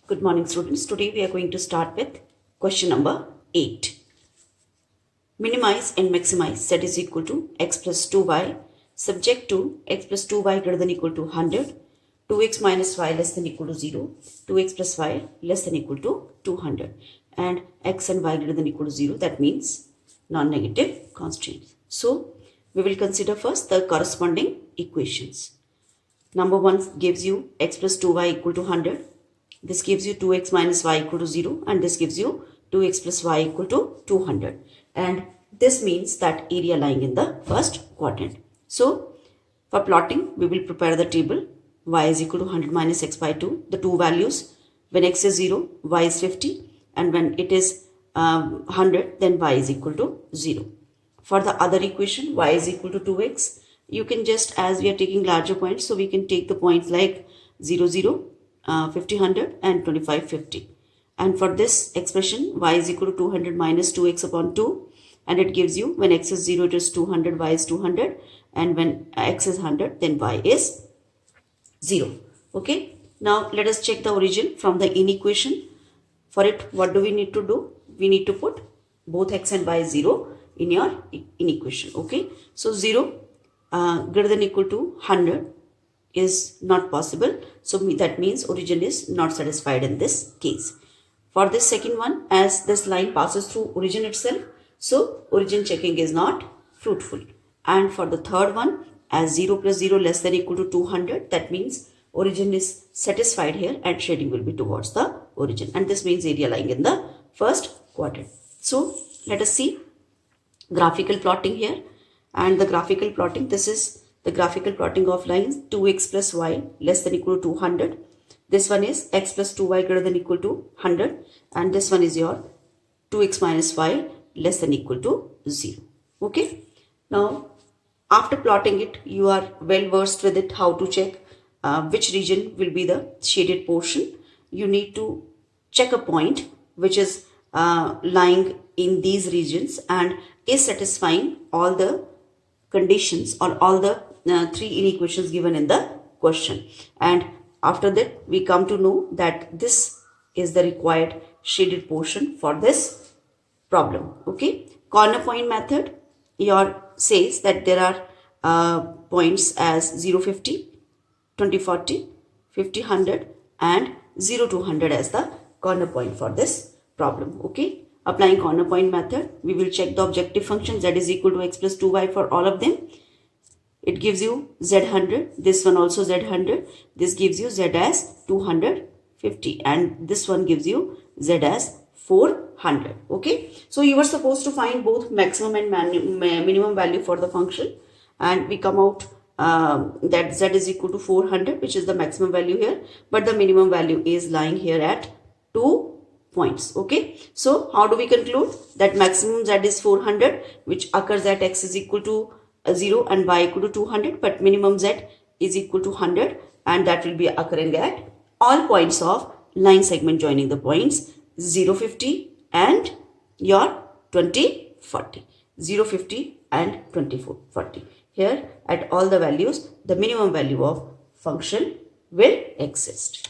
Good morning, students. Today we are going to start with question number 8. Minimize and maximize z is equal to x plus 2y subject to x plus 2y greater than equal to 100, 2x minus y less than equal to 0, 2x plus y less than equal to 200, and x and y greater than equal to 0. That means non-negative constraints. So we will consider first the corresponding equations. Number 1 gives you x plus 2y equal to 100. This gives you 2x minus y equal to 0, and this gives you 2x plus y equal to 200. And this means that area lying in the first quadrant. So for plotting, we will prepare the table. Y is equal to 100 minus x by 2. The two values, when x is 0, y is 50. And when it is 100, then y is equal to 0. For the other equation, y is equal to 2x. You can just, as we are taking larger points, so we can take the points like 0, 0, 50, 100 and 25, 50. And for this expression, y is equal to 200 minus 2x upon 2. And it gives you, when x is 0, it is 200, y is 200. And when x is 100, then y is 0. Okay. Now, let us check the origin from the inequation. For it, what do we need to do? We need to put both x and y 0 in your inequation. Okay. So, 0 greater than equal to 100 is not possible. So that means origin is not satisfied in this case. For this second one, as this line passes through origin itself, so origin checking is not fruitful. And for the third one, as 0 plus 0 less than equal to 200, that means origin is satisfied here and shading will be towards the origin. And this means area lying in the first quadrant. So let us see graphical plotting here. And the graphical plotting, this is the graphical plotting of lines 2x plus y less than equal to 200. This one is x plus 2y greater than equal to 100. And this one is your 2x minus y less than equal to 0. Okay. Now, after plotting it, you are well versed with it, how to check which region will be the shaded portion. You need to check a point which is lying in these regions and is satisfying all the conditions or all the three inequations given in the question. And after that, we come to know that this is the required shaded portion for this problem. Okay. Corner point method says that there are points as 0, 50, 20, 40, 50, 100 and 0 to 100 as the corner point for this problem. Okay. Applying corner point method, we will check the objective function z is equal to x plus 2y for all of them. It gives you z100, this one also z100, this gives you z as 250 and this one gives you z as 400. Okay. So you were supposed to find both maximum and minimum value for the function, and we come out that z is equal to 400, which is the maximum value here, but the minimum value is lying here at 2 points. Okay. So how do we conclude that maximum z is 400, which occurs at x is equal to 0 and y equal to 200, but minimum z is equal to 100, and that will be occurring at all points of line segment joining the points 0, 50 and your 20, 40. 0, 50 and 24, 40. Here at all the values, the minimum value of function will exist.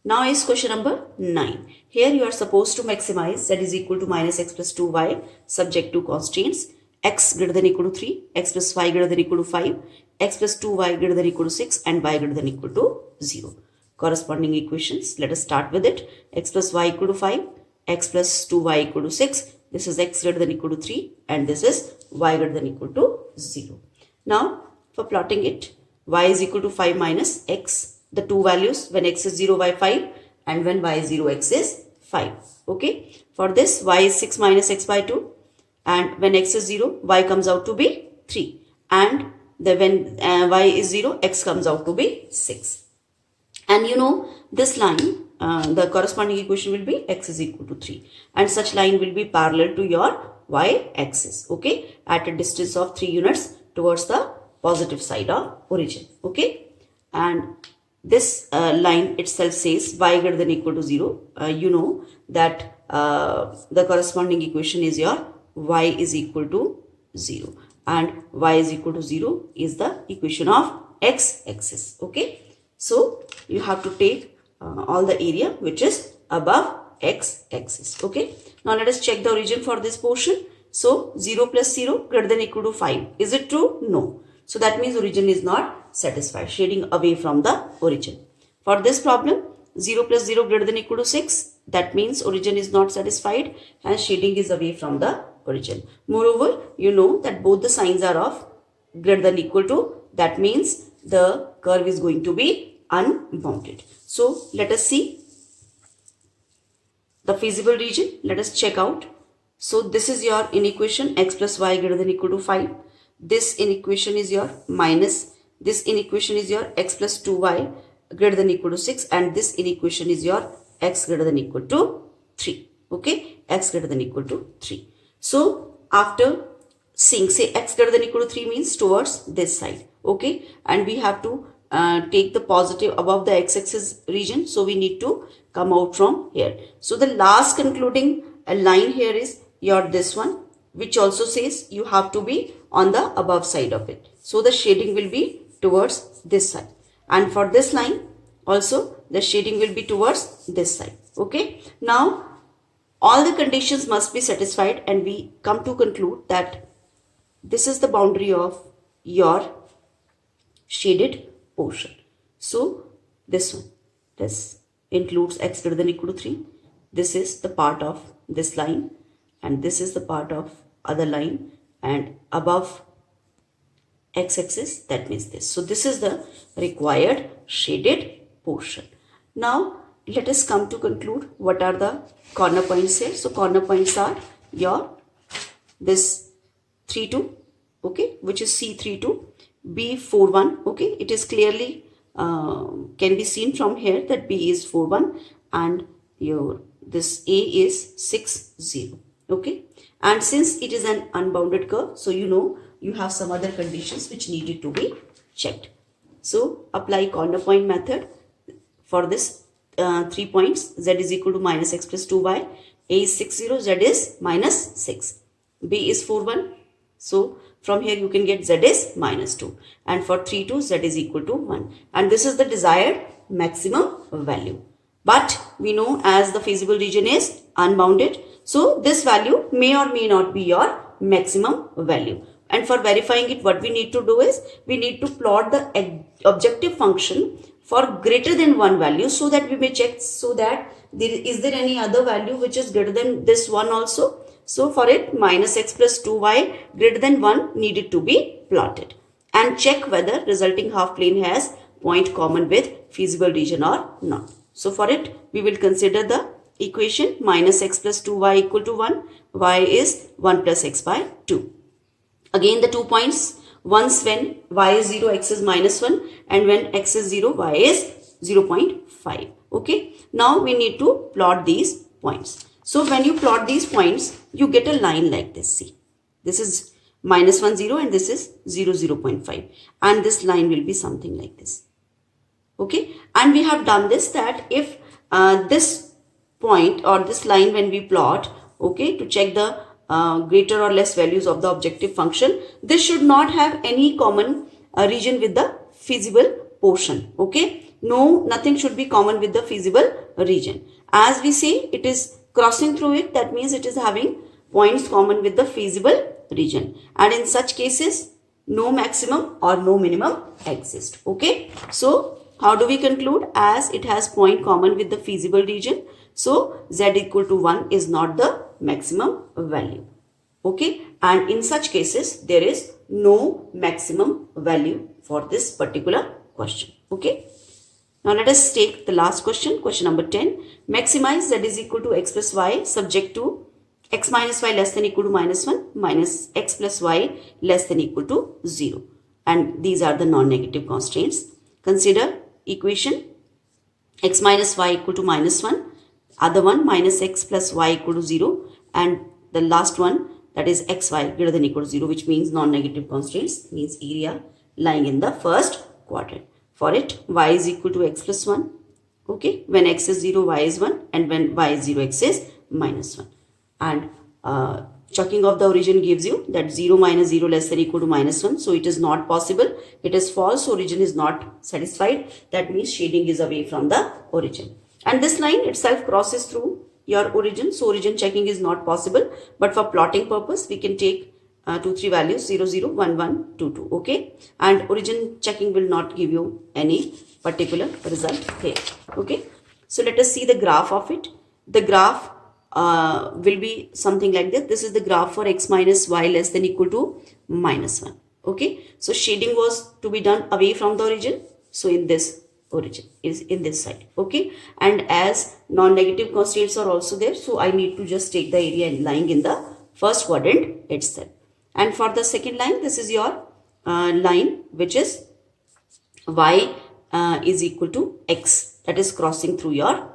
Now is question number 9. Here you are supposed to maximize z is equal to minus x plus 2y subject to constraints x greater than equal to 3, x plus y greater than equal to 5, x plus 2y greater than equal to 6 and y greater than equal to 0. Corresponding equations, let us start with it. X plus y equal to 5, x plus 2y equal to 6. This is x greater than equal to 3 and this is y greater than equal to 0. Now for plotting it, y is equal to 5 minus x. The two values, when x is 0, y 5 and when y is 0, x is 5. Okay. For this, y is 6 minus x by 2 and when x is 0, y comes out to be 3 and when y is 0, x comes out to be 6. And you know this line, the corresponding equation will be x is equal to 3 and such line will be parallel to your y axis. Okay. At a distance of 3 units towards the positive side of origin. Okay. And this line itself says y greater than equal to 0. You know that the corresponding equation is your y is equal to 0 and y is equal to 0 is the equation of x axis. Okay. So you have to take all the area which is above x axis. Okay. Now let us check the origin for this portion. So 0 plus 0 greater than equal to 5. Is it true? No. So that means origin is not satisfied, shading away from the origin. For this problem, 0 plus 0 greater than equal to 6. That means origin is not satisfied and shading is away from the origin. Moreover, you know that both the signs are of greater than equal to. That means the curve is going to be unbounded. So let us see the feasible region. Let us check out. So this is your inequation x plus y greater than equal to 5. This inequation is your minus. This inequation is your x plus 2y greater than equal to 6, and this inequation is your x greater than equal to 3. Okay, x greater than equal to 3. So after seeing, say x greater than equal to 3 means towards this side. Okay, and we have to take the positive above the x-axis region. So we need to come out from here. So the last concluding line here is your this one, which also says you have to be on the above side of it. So the shading will be towards this side. And for this line also the shading will be towards this side. Okay. Now all the conditions must be satisfied and we come to conclude that this is the boundary of your shaded portion. So this one, this includes x greater than equal to 3. This is the part of this line and this is the part of other line, and above x-axis, that means this. So this is the required shaded portion. Now let us come to conclude what are the corner points here. So corner points are your this 3 2, okay, which is C3 2, B 4 1. Okay, it is clearly can be seen from here that B is 4 1 and your this A is 6 0. Okay, and since it is an unbounded curve, so you know you have some other conditions which needed to be checked. So apply corner point method for this 3 points. Z is equal to minus x plus 2y. A is 6 0, Z is minus 6. B is 4 1. So from here you can get Z is minus 2. And for 3 2, Z is equal to 1. And this is the desired maximum value. But we know as the feasible region is unbounded, so this value may or may not be your maximum value. And for verifying it, what we need to do is we need to plot the objective function for greater than one value so that we may check so that is there any other value which is greater than this one also. So for it, minus x plus 2y greater than 1 needed to be plotted and check whether resulting half plane has point common with feasible region or not. So for it, we will consider the equation minus x plus 2y equal to 1, y is 1 plus x by 2. Again the 2 points, once when y is 0, x is minus 1, and when x is 0, y is 0.5. Okay, now we need to plot these points. So when you plot these points, you get a line like this. See, this is minus 1 0 and this is 0 0.5, and this line will be something like this. Okay, and we have done this that if this point or this line when we plot, okay, to check the greater or less values of the objective function, this should not have any common region with the feasible portion. Okay, no, nothing should be common with the feasible region. As we say, it is crossing through it, that means it is having points common with the feasible region, and in such cases no maximum or no minimum exist. Okay, so how do we conclude? As it has point common with the feasible region, so z equal to 1 is not the maximum value. Okay, and in such cases there is no maximum value for this particular question. Okay, now let us take the last question, question number 10. Maximize z is equal to x plus y subject to x minus y less than equal to minus 1 minus x plus y less than equal to 0. And these are the non-negative constraints. Consider equation x minus y equal to minus 1, other one minus x plus y equal to 0, and the last one, that is xy greater than equal to 0, which means non-negative constraints, means area lying in the first quadrant. For it, y is equal to x plus 1. Okay, when x is 0, y is 1, and when y is 0, x is minus 1. And checking of the origin gives you that 0 minus 0 less than equal to minus 1. So it is not possible. It is false. Origin is not satisfied. That means shading is away from the origin. And this line itself crosses through your origin. So origin checking is not possible. But for plotting purpose, we can take 2, 3 values 0, 0, 1, 1, 2, 2. Okay. And origin checking will not give you any particular result here. Okay. So let us see the graph of it. The graph will be something like this. This is the graph for x minus y less than equal to minus 1. Okay. So shading was to be done away from the origin. So in this origin is in this side. Okay. And as non-negative constraints are also there, so I need to just take the area lying in the first quadrant itself. And for the second line, this is your line which is y is equal to x, that is crossing through your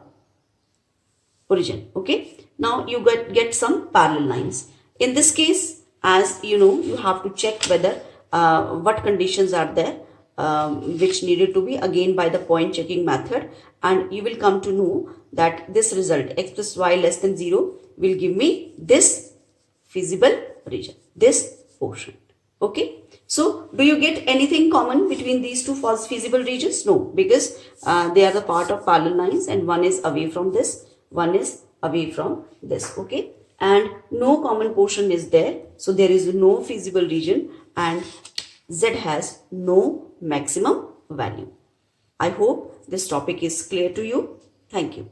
origin. Okay. Now you get some parallel lines. In this case, as you know, you have to check whether what conditions are there which needed to be again by the point checking method, and you will come to know that this result x plus y less than 0 will give me this feasible region, this portion. Okay. So do you get anything common between these two false feasible regions? No, because they are the part of parallel lines, and one is away from this, one is away from this. Okay. And no common portion is there. So there is no feasible region, and Z has no maximum value. I hope this topic is clear to you. Thank you.